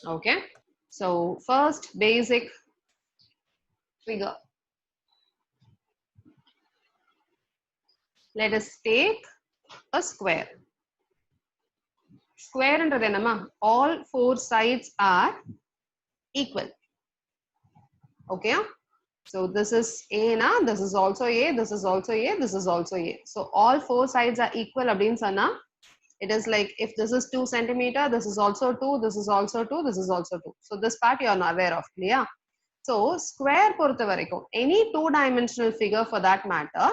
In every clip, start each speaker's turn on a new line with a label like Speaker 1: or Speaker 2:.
Speaker 1: Okay, so first basic figure. Let us take a square. Square under the nama, all four sides are equal. Okay, so this is A na, this is also A, this is also A, this is also A. So all four sides are equal abdin sana. It is like if this is 2 centimeter, this is also 2, this is also 2, this is also 2. So this part you are not aware of, clear? So square பொறுத்த வரைக்கும் any two-dimensional figure for that matter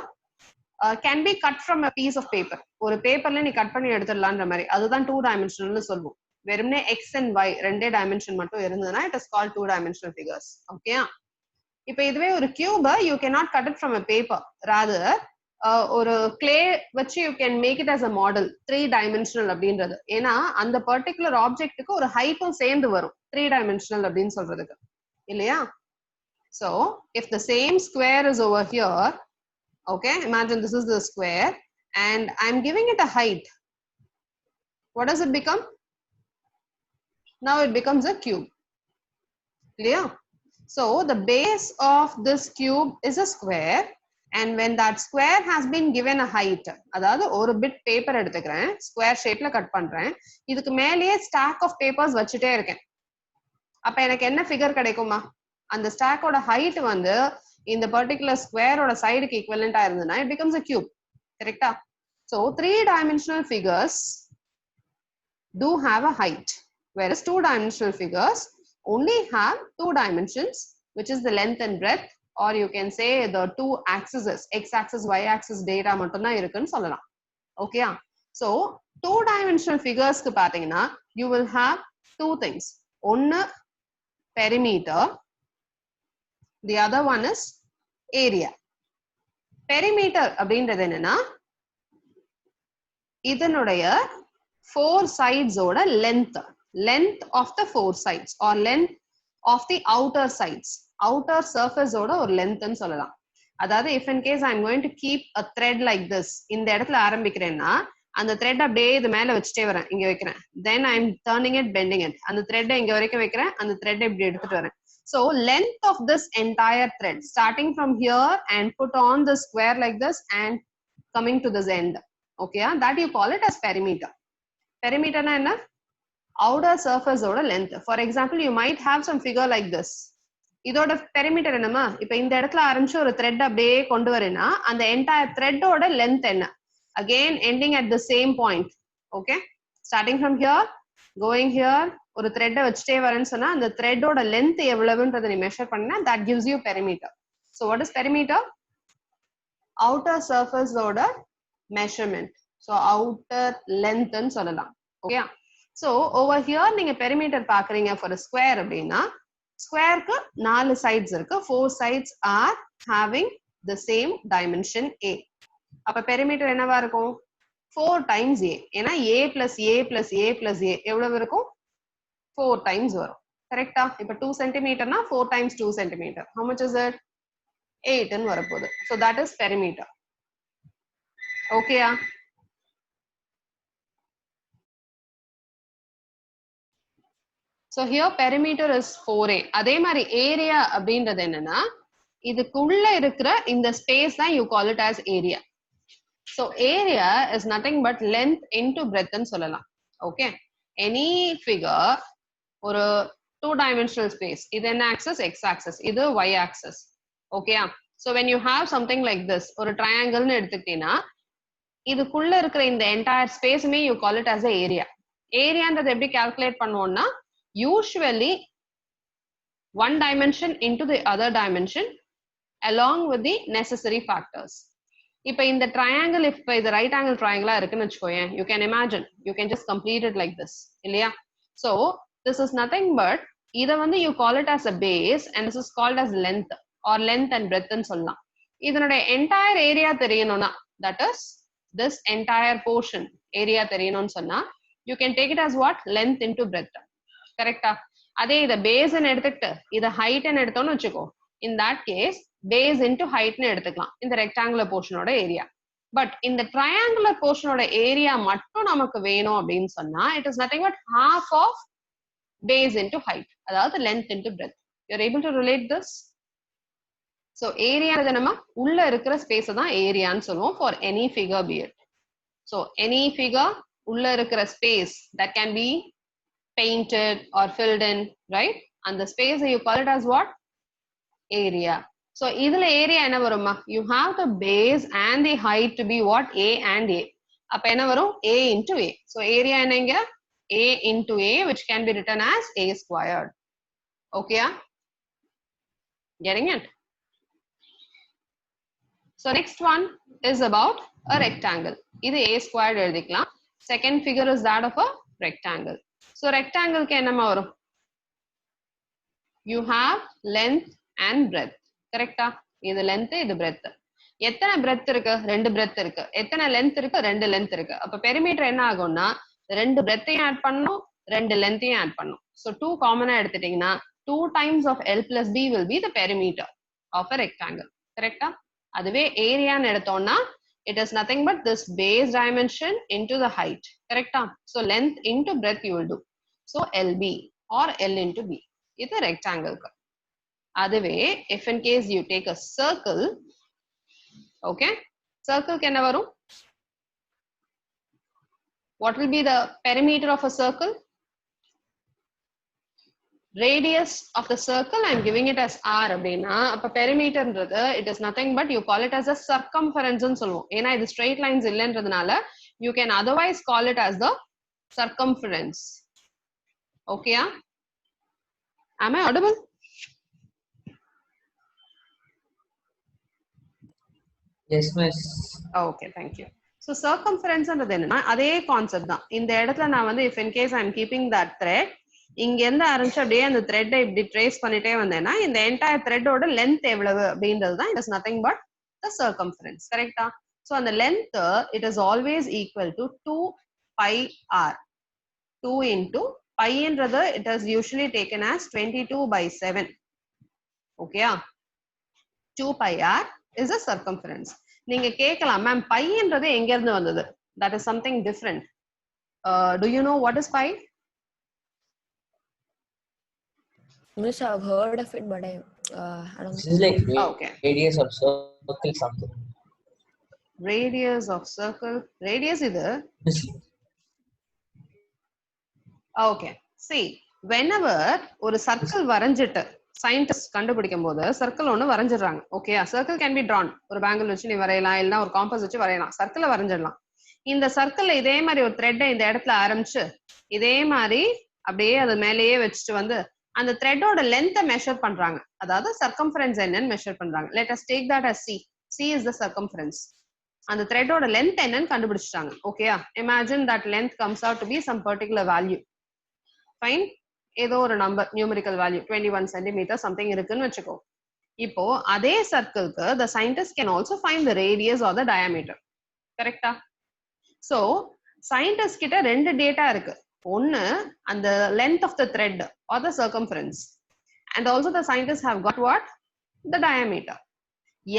Speaker 1: can be cut from a piece of paper. ஒரு பேப்பர்ல நீ cut பண்ணி எடுத்துடலான்ற மாதிரி அதுதான் two டைமென்ஷனல்னு சொல்லுவோம். வெறுமனே எக்ஸ் அண்ட் ஒய் ரெண்டே டைமென்ஷன் மட்டும் இருந்ததுன்னா it is called two dimensional figures. Okay, இப்போ இதுவே ஒரு cube you can not cut it from a paper, rather ஒரு கிளே வச்சு you can make it as a model three dimensional அப்படின்றது. ஏன்னா அந்த பர்டிகுலர் ஆப்ஜெக்ட்டுக்கு ஒரு ஹைட்டும் சேர்ந்து வரும் த்ரீ டைமென்ஷனல் அப்படின்னு சொல்றதுக்கு, இல்லையா? So if the same square is over here, okay, imagine this is the square and I'm giving it a height. What does it become? Now it becomes a cube. Clear? So the base of this cube is a square, and when that square has been given a height, அதாவது ஒரு bit paper எடுத்துக்கிறேன், square shapeல cut பண்றேன், இதுக்கு மேலேயே stack of papers வச்சுட்டே இருக்கேன். அப்ப எனக்கு என்ன ஃபிகர் கிடைக்குமா? அந்த ஸ்டாக்கோட ஹைட் வந்து இந்த பர்டிகுலர் ஸ்கொயரோட சைடுக்கு ஈக்குவலண்டா இருந்ததுன்னா it becomes a cube. கரெக்டா? So three-dimensional figures do have a height, whereas two-dimensional figures only have two dimensions, which is the length and breadth, or you can say the two axes, x-axis, y-axis data மட்டும் தான் இருக்குன்னு சொல்லலாம். ஓகேயா? So two-dimensional figures க்கு பாத்தீங்கன்னா you will have two things. ஒன்னு perimeter, the other one is area. Perimeter அப்படின்றது என்னன்னா இதனுடைய four sides ஓட length of the four sides or length of the outer sides, outer surface ஓட ஒரு length ன்னு சொல்லலாம். அதாவது if in case I'm going to keep a thread like this, இந்த இடத்துல ஆரம்பிக்கிறேன்னா அந்த thread அப்படியே இது மேல வச்சுட்டே வரேன், இங்க வைக்கிறேன், then I'm turning it, bending it, அந்த thread இங்க வரைக்கும் வைக்கிறேன், அந்த thread இப்படி எடுத்துட்டு வரேன். So length of this entire thread starting from here and put on the square like this and coming to this end, okay, that you call it as perimeter. Perimeter na enna? Outer surface oda length. For example, you might have some figure like this. இதோட perimeter என்னமா? இப்போ இந்த இடத்துல ஆரம்பிச்சு ஒரு thread அப்படியே கொண்டு வரேன்னா அந்த entire thread ஓட length என்ன? Again ending at the same point. Okay, starting from here going here ஒரு thread வச்சுட்டே வரேன்னு சொன்னா அந்த thread ஓட length எவ்வளவுன்றதை நீ மெஷர் பண்ணா that gives you perimeter. So what is perimeter? Outer surface ஓட measurement. So outer length ன்னு சொல்லலாம். Okay, so over here நீங்க perimeter பாக்குறீங்க for a square அப்படின்னா ஸ்கொயருக்கு 4 sides இருக்கு, 4 sides are having the same dimension A. அப்ப perimeter என்னவா இருக்கும்? 4 times A. ஏன்னா A plus A plus A plus A எவ்வளவு இருக்கும்? 4 times வரும். கரெக்டா? இப்ப 2 centimeter னா 4 times 2 centimeter. How much is it? 8 ன்னு வரப்போகுது. So that is perimeter. Okay? So here perimeter is 4A. அதே மாதிரி area அப்படின்றது என்னன்னா இதுக்குள்ள இருக்கிற இந்த space தான் you call it as area. So area is nothing but length into breadth ன்னு சொல்லலாம். Okay, any figure ஒரு two-dimensional space, இது என்ன axis? X axis, இது Y axis. Okay, so when you have something like this, ஒரு triangle ன்னு எடுத்துக்கிட்டீங்கன்னா இதுக்குள்ள இருக்கிற இந்த entire space May you call it as a area. ஏரியான்றது எப்படி calculate பண்ணுவோம்னா usually one dimension into the other dimension along with the necessary factors. இப்ப இந்த triangle, இப்ப இது right angle triangle இருக்குன்னு வச்சுக்கோயேன், you can imagine, you can just complete it like this, இல்லையா? So this is nothing but இத வந்து you call it as a base and this is called as length or length and breadth ன்னு சொல்லலாம். இதனுடைய entire area தெரியணும்னா, that is this entire portion area தெரியணும்னு சொன்னா you can take it as what? Length into breadth. கரெக்டா? அதே இத base எடுத்துக்கிட்டு இத ஹைட் எடுத்தோம்னு வச்சுக்கோ, in that case base into height ன்னு எடுத்துக்கலாம் இந்த ரெக்டாங்குலர் போர்ஷனோட ஏரியா. பட் இந்த ட்ரையாங்குலர் போர்ஷனோட ஏரியா மட்டும் நமக்கு வேணும் அப்படின்னு சொன்னா it is nothing but half of base into height, அதாவது length into breadth. You're able to relate this? So area நம்ம உள்ள இருக்கிற ஸ்பேஸ் தான் ஏரியான்னு சொல்லுவோம் for any figure be it. So any figure உள்ள இருக்கிற space that can be painted or filled in, right? And the space you call it as what? Area. So இதுல area என்ன வருமா? You have the base and the height to be what? A and A. அப்ப என்ன வரும்? A into A. So area என்னங்க? A into A, which can be written as A squared. Okay? Getting it? So next one is about a rectangle. இது A squared எழுதிக்கலாம். Second figure is that of a rectangle. So rectangle க்கு என்னமா வரும்? You have length and breadth. கரெக்டா? இது length, இது breadth. எத்தனை breadth இருக்கு? ரெண்டு breadth இருக்கு. எத்தனை length இருக்கு? ரெண்டு length இருக்கு. அப்ப perimeter என்ன ஆகும்னா ரெண்டு breadth-ஐயும் add பண்ணனும், ரெண்டு length-ஐயும் add பண்ணனும். So 2 common-ஆ எடுத்துட்டீங்கன்னா 2 times of L plus B will be the perimeter of a rectangle. கரெக்டா? அதுவே ஏரியான்னு எடுத்தோம்னா it is nothing but this base dimension into the height. Correct? So length into breadth you will do. So LB or L into B. It's a rectangle. அதுவே if in case you take a circle, okay, circle can never. What will be the perimeter of a circle? Radius of the circle, I am giving it as R. Appa perimeter, it is nothing but you call it as a circumference. Ena idu straight lines illendradanaala, you can otherwise call it as the circumference. Okay? Am I audible?
Speaker 2: Yes, miss.
Speaker 1: Okay, thank you. So circumference and then adhe concept da. In the edathla na vandu if in case I am keeping that thread, இங்க இருந்து ஆரம்பிச்சு அப்படியே அந்த த்ரெட்டை இப்படி trace பண்ணிட்டே வந்தேன்னா இந்த என்டையர் த்ரெட்டோட லென்த் எவ்வளவு அப்படின்றது தான் it is nothing but the circumference. கரெக்டா? ஸோ அந்த length it is always equal to 2 pi r. 2 into பைன்றது it is usually taken as 22/7. ஓகேயா? 2 pi r is a circumference. நீங்க கேட்கலாம் மேம் பைன்றது எங்க இருந்து வந்தது? That is something different. Do you know what is pi?
Speaker 3: Miss, I've heard of it, but I don't.
Speaker 2: This is like
Speaker 1: okay.
Speaker 2: Radius of circle something.
Speaker 1: Radius of circle. Radius either. Okay. See, whenever ஒரு circle வரைஞ்சிட்டு scientist கண்டுபிடிக்கும் போது circle ஒன்று வரைஞ்சிடுறாங்க. Okay, circle can be drawn. ஒரு bangle வச்சு நீ வரையலாம், இல்லைன்னா ஒரு காம்பஸ் வச்சு வரையலாம். சர்க்கிளை வரைஞ்சிடலாம். இந்த சர்க்கிள் இதே மாதிரி ஒரு த்ரெட்டை இந்த இடத்துல ஆரம்பிச்சு இதே மாதிரி அப்படியே அது மேலேயே வச்சுட்டு வந்து அந்த த்ரெட்டோட லென்த்தை மெஷர் பண்றாங்க. அதாவது சர்க்கம்ஃபரன்ஸ் என்னன்னு மெஷர் பண்றாங்க. Let us take that as C. C is the circumference. அந்த த்ரெட்டோட லென்த் என்னன்னு கண்டுபிடிச்சிட்டாங்க. ஓகேயா? Imagine that length comes out to be some particular value. Fine, ஏதோ ஒரு number numerical value 21 cm something இருக்குன்னு வச்சுக்கோ. இப்போ அதே சர்க்கிள்க்கு the scientist can also find the radius or the diameter. கரெக்டா? சோ சயின்டிஸ்ட் கிட்ட ரெண்டு டேட்டா இருக்கு. ஒன்னு அந்த length of the thread or the circumference, and also the scientists have got what? The diameter.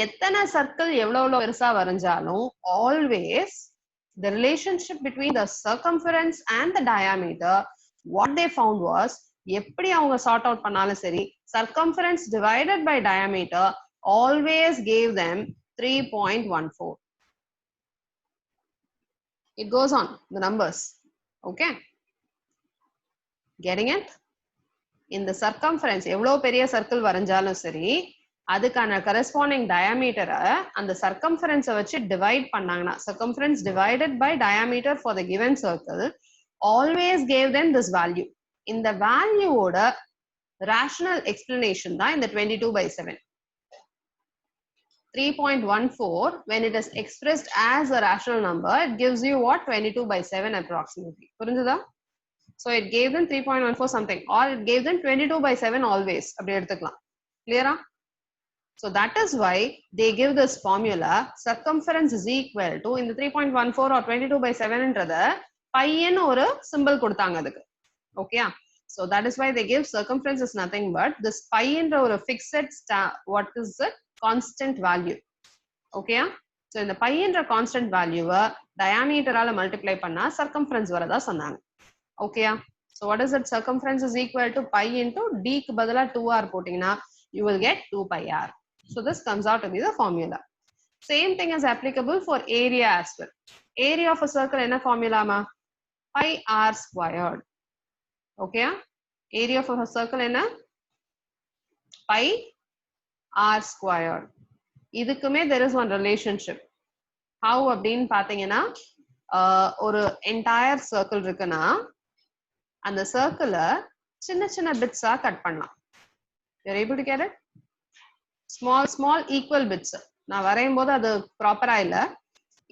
Speaker 1: எத்தனை சர்க்கிள் எவ்வளவு பெருசா வரைஞ்சாலும் always the relationship between the circumference and the diameter, what they found was, எப்படி அவங்க sort out பண்ணாலும் சரி, circumference divided by diameter always gave them 3.14. It goes on, the numbers. Okay? Getting it? In the circumference, எவ்வளவு பெரிய circle வரைஞ்சாலும் சரி, அதுக்கான corresponding டயாமீட்டரை அந்த சர்க்கம்ஃபரன்ஸை வச்சு டிவைட் பண்ணாங்கன்னா, circumference divided by diameter for the given circle always gave them this value. இந்த வேல்யூவோட rational explanation தான் இந்த 22/7. 3.14 when it is expressed as a rational number, it gives you what? 22/7 approximately. புரிஞ்சுதா? So it gave them 3.14 something, or it gave them 22/7 always. அப்படி எடுத்துக்கலாம். Clear? So that is why they give this formula, circumference is equal to in the 3.14 or 22/7 ன்றத பையன் ஒரு simple கொடுத்தாங்க அதுக்கு. Okay? So that is why they give circumference is nothing but this pi ன்ற ஒரு fixed what is it? Constant value. Okay? So இந்த pi ன்ற constant value diameter ஆல multiply பண்ணா circumference வரதா சொன்னாங்க. Okay? So what is that? Circumference is equal to pi into d க்கு பதிலா 2r போட்டீங்கன்னா you will get 2 pi r. So this comes out to be the formula. Same thing is applicable for area as well. Area of a circle என்ன formula ma? Pi r squared. Okay? Area of a circle என்ன? Pi r squared. இதுக்குமே there is one relationship. How அப்படின்னு பாத்தீங்கன்னா ஒரு entire circle இருக்குன்னா அந்த சர்க்கிள சின்ன சின்ன பிட்ஸா கட் பண்ணலாம். You're able to get it? Small equal bits. நான் வரையும் போது அது ப்ராப்பரா இல்ல.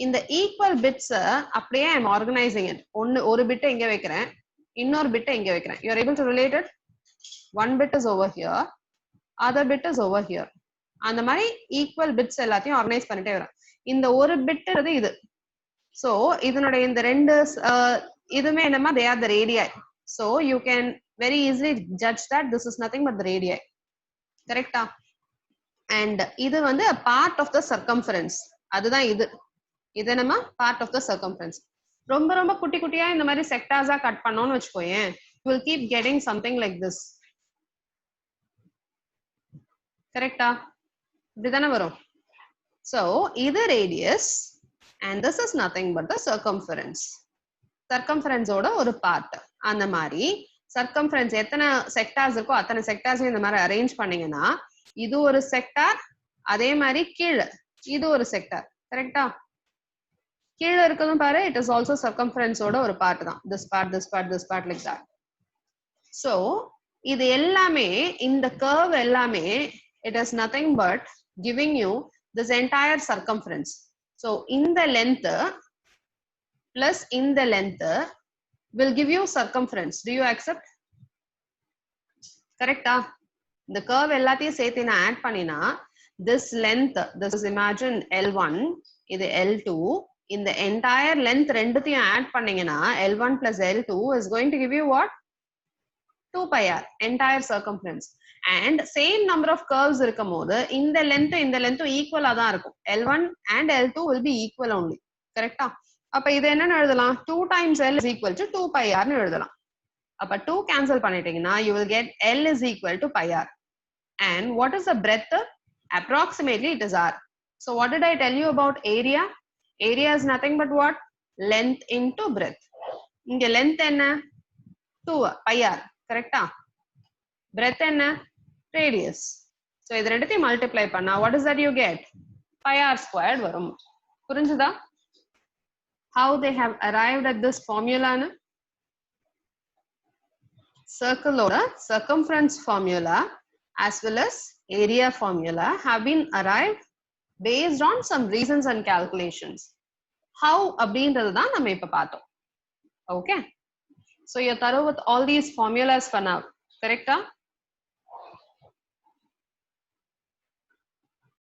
Speaker 1: இந்த ஈக்குவல் பிட்ஸ் அப்படியே ஐ எம் ஆர்கனைசிங் இட். ஒரு பிட்டை இங்க வைக்கிறேன், இன்னொரு பிட்டை இங்க வைக்கிறேன். You're able to relate it? One bit is over here, other bit is over here. அந்த மாதிரி ஈக்குவல் பிட்ஸ் எல்லாத்தையும் ஆர்கனைஸ் பண்ணிட்டே வரேன். இந்த ஒரு பிட் இது. So இதனுடைய இந்த ரெண்டு இதுமே என்னமா they are the radii. So you can very easily judge that this is nothing but the radii. Correct? And இது வந்து a part of the circumference. அதுதான் இது. இது என்னமா part of the circumference. ரொம்ப ரொம்ப குட்டி குட்டியா இந்த மாதிரி செக்டார்ஸா கட் பண்ணோம்னு வெச்சுக்கோயேன், you will keep getting something like this. Correct? இப்படிதானே வரும். So இது radius and this is nothing but the circumference. Circumference ஓட ஒரு பார்ட். அந்த மாதிரி circumference எத்தனை செக்டார்ஸ் இருக்கோ அத்தனை செக்டார்ஸையும் இந்த மாதிரி அரேஞ்ச் பண்ணீங்கன்னா இது ஒரு செக்டார், அதே மாதிரி கீழே இது ஒரு செக்டார். கரெக்டா? கீழே இருக்கதும் பாரு, இட் இஸ் ஆல்சோ சர்க்கம்ஃபரன்ஸ் ஓட ஒரு பார்ட் தான். This part, this part, this part, like that. So இது எல்லாமே, இந்த கர்வ் எல்லாமே, it is nothing but giving you this entire circumference. So இந்த லென்த் பிளஸ் இந்த length will give you circumference. Do you accept? Correcta? The curve எல்லாத்தையும் சேர்த்து நான் add பண்ணினா this length, this is imagine L1, இது L2, இந்த entire length ரெண்டுத்தையும் add பண்ணீங்கன்னா L1 plus L2 is going to give you what? 2 pi r, entire circumference. And same number of curves இருக்கும்போது இந்த length equal ஆ தான் இருக்கும். L1 and L2 will be equal only. Correcta? அப்ப இது என்னன்னு எழுதலாம்? 2 times L is equal to 2 pi r னு எழுதலாம். அப்ப 2 cancel பண்ணிட்டீங்கன்னா you will get L is equal to pi r. And what is the breadth? Approximately it is r. So what did I tell you about area? Area is nothing but what? Length into breadth. இங்க length என்ன? 2 pi r. Correct? Breadth என்ன? Radius. So இது ரெண்டுத்தையும் multiply பண்ணா what is that you get? Pi r squared வரும். புரிஞ்சுதா? How they have arrived at this formula? Circle order, circumference formula as well as area formula have been arrived based on some reasons and calculations. How அப்படின்றது தான் நம்ம இப்ப பார்த்தோம். Okay? So you're thorough with all these formulas for now. Correct?